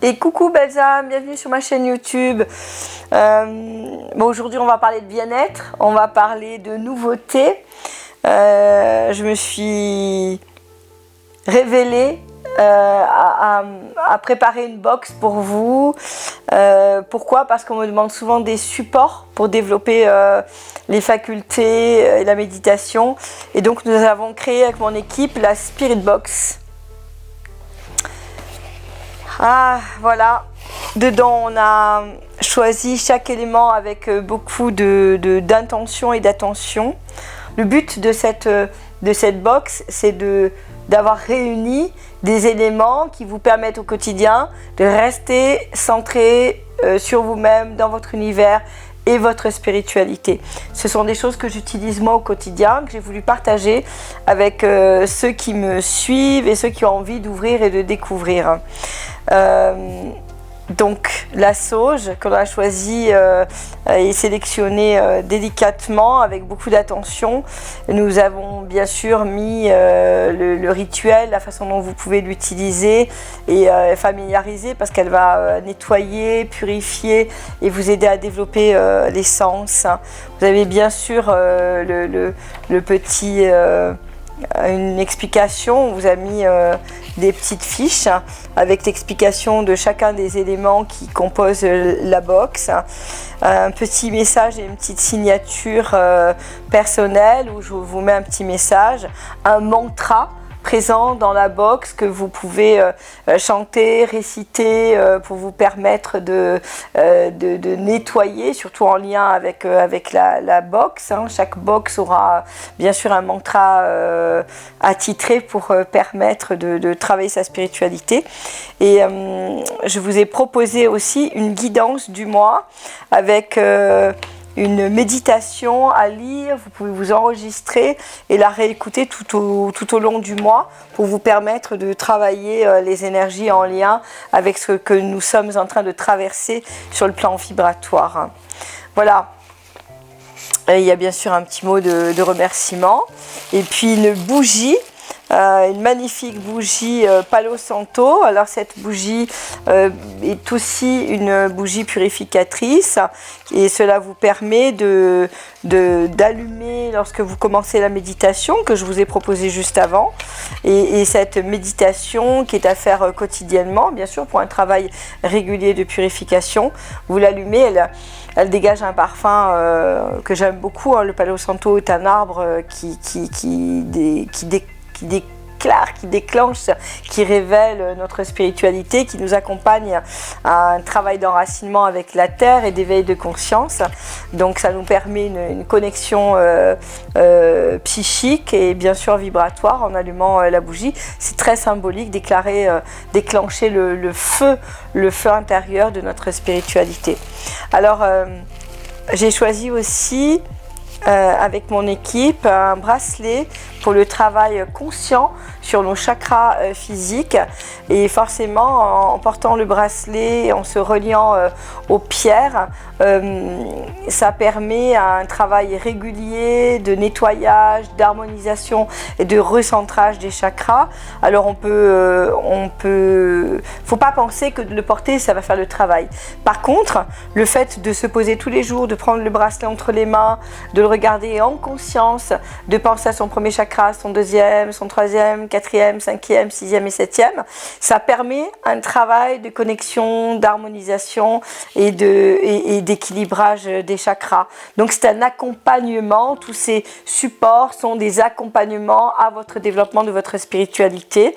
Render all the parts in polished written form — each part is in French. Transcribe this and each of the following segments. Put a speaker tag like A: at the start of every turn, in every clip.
A: Et coucou belles âmes, bienvenue sur ma chaîne YouTube. Aujourd'hui on va parler de bien-être, on va parler de nouveautés. Je me suis révélée à préparer une box pour vous. Pourquoi? Parce qu'on me demande souvent des supports pour développer les facultés et la méditation. Et donc nous avons créé avec mon équipe la Spirit Box. Voilà, dedans on a choisi chaque élément avec beaucoup d'intention et d'attention. Le but de cette box, c'est d'avoir réuni des éléments qui vous permettent au quotidien de rester centré sur vous-même, dans votre univers et votre spiritualité. Ce sont des choses que j'utilise moi au quotidien, que j'ai voulu partager avec ceux qui me suivent et ceux qui ont envie d'ouvrir et de découvrir. Donc la sauge qu'on a choisie et sélectionnée délicatement avec beaucoup d'attention. Nous avons bien sûr mis le rituel, la façon dont vous pouvez l'utiliser et familiariser parce qu'elle va nettoyer, purifier et vous aider à développer les sens. Vous avez bien sûr le petit une explication, on vous a mis des petites fiches avec l'explication de chacun des éléments qui composent la box, un petit message et une petite signature personnelle où je vous mets un petit message, un mantra présent dans la box que vous pouvez chanter, réciter pour vous permettre de nettoyer, surtout en lien avec la box. Chaque box aura bien sûr un mantra attitré pour permettre de travailler sa spiritualité. Et je vous ai proposé aussi une guidance du mois avec une méditation à lire, vous pouvez vous enregistrer et la réécouter tout au long du mois pour vous permettre de travailler les énergies en lien avec ce que nous sommes en train de traverser sur le plan vibratoire. Voilà. Et il y a bien sûr un petit mot de remerciement et puis une bougie. Une magnifique bougie Palo Santo. Alors cette bougie est aussi une bougie purificatrice et cela vous permet d'allumer lorsque vous commencez la méditation que je vous ai proposé juste avant et cette méditation qui est à faire quotidiennement bien sûr pour un travail régulier de purification, vous l'allumez, elle dégage un parfum que j'aime beaucoup. Le Palo Santo est un arbre qui déclare, qui déclenche, qui révèle notre spiritualité, qui nous accompagne à un travail d'enracinement avec la terre et d'éveil de conscience. Donc ça nous permet une connexion psychique et bien sûr vibratoire en allumant la bougie. C'est très symbolique, déclencher le feu intérieur de notre spiritualité. Alors j'ai choisi aussi avec mon équipe un bracelet pour le travail conscient sur nos chakras physiques et forcément en portant le bracelet, en se reliant aux pierres, ça permet un travail régulier de nettoyage, d'harmonisation et de recentrage des chakras. Alors faut pas penser que de le porter ça va faire le travail. Par contre, le fait de se poser tous les jours, de prendre le bracelet entre les mains, de le regarder en conscience, de penser à son premier chakra, son deuxième, son troisième, quatrième, cinquième, sixième et septième, ça permet un travail de connexion, d'harmonisation et d'équilibrage des chakras. Donc c'est un accompagnement, tous ces supports sont des accompagnements à votre développement de votre spiritualité.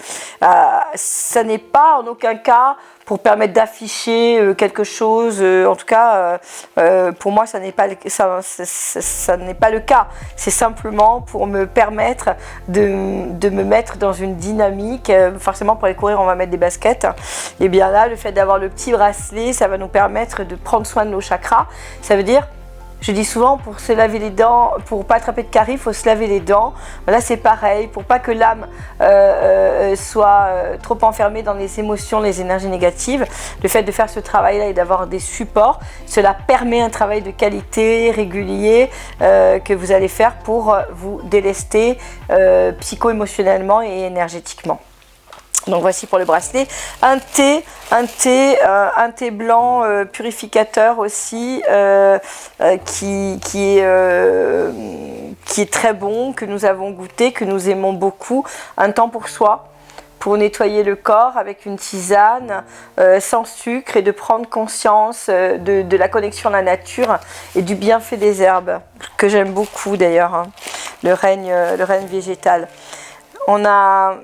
A: Ça n'est pas en aucun cas pour permettre d'afficher quelque chose, en tout cas pour moi ça n'est pas le cas, c'est simplement pour me permettre de me mettre dans une dynamique, forcément pour aller courir on va mettre des baskets, et bien là le fait d'avoir le petit bracelet ça va nous permettre de prendre soin de nos chakras, ça veut dire Je dis souvent, pour se laver les dents, pour pas attraper de caries, il faut se laver les dents. Là, c'est pareil, pour pas que l'âme soit trop enfermée dans les émotions, les énergies négatives. Le fait de faire ce travail-là et d'avoir des supports, cela permet un travail de qualité régulier que vous allez faire pour vous délester psycho-émotionnellement et énergétiquement. Donc voici pour le bracelet. Un thé blanc purificateur aussi qui est très bon, que nous avons goûté, que nous aimons beaucoup. Un temps pour soi, pour nettoyer le corps avec une tisane sans sucre et de prendre conscience de la connexion à la nature et du bienfait des herbes, que j'aime beaucoup d'ailleurs, hein, le règne végétal. On a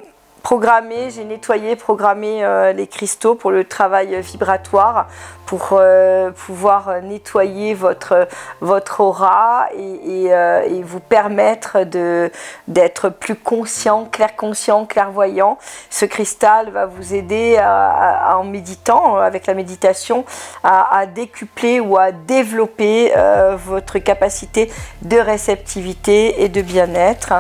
A: j'ai nettoyé, programmé les cristaux pour le travail vibratoire, pour pouvoir nettoyer votre aura et vous permettre d'être plus conscient, clairvoyant. Ce cristal va vous aider en méditant, avec la méditation, à décupler ou à développer votre capacité de réceptivité et de bien-être.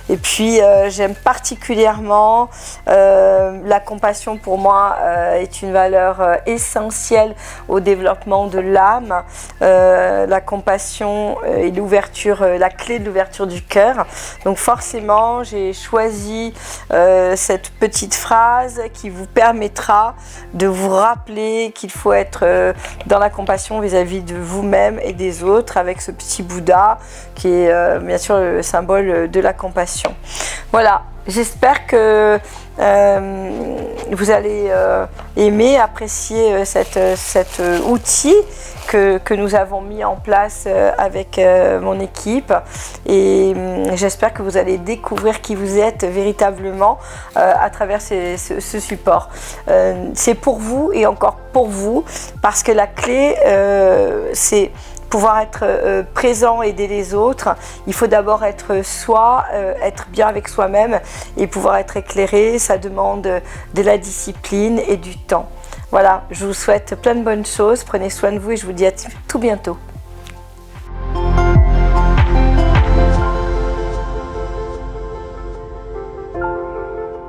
A: Et puis j'aime particulièrement la compassion. Pour moi est une valeur essentielle au développement de l'âme. La compassion et l'ouverture, la clé de l'ouverture du cœur. Donc forcément j'ai choisi cette petite phrase qui vous permettra de vous rappeler qu'il faut être dans la compassion vis-à-vis de vous-même et des autres, avec ce petit Bouddha qui est bien sûr le symbole de la compassion. Voilà, j'espère que vous allez aimer, apprécier cet outil que nous avons mis en place avec mon équipe, et j'espère que vous allez découvrir qui vous êtes véritablement à travers ce support. C'est pour vous et encore pour vous, parce que la clé c'est pouvoir être présent, aider les autres. Il faut d'abord être soi, être bien avec soi-même et pouvoir être éclairé. Ça demande de la discipline et du temps. Voilà, je vous souhaite plein de bonnes choses. Prenez soin de vous et je vous dis à tout bientôt.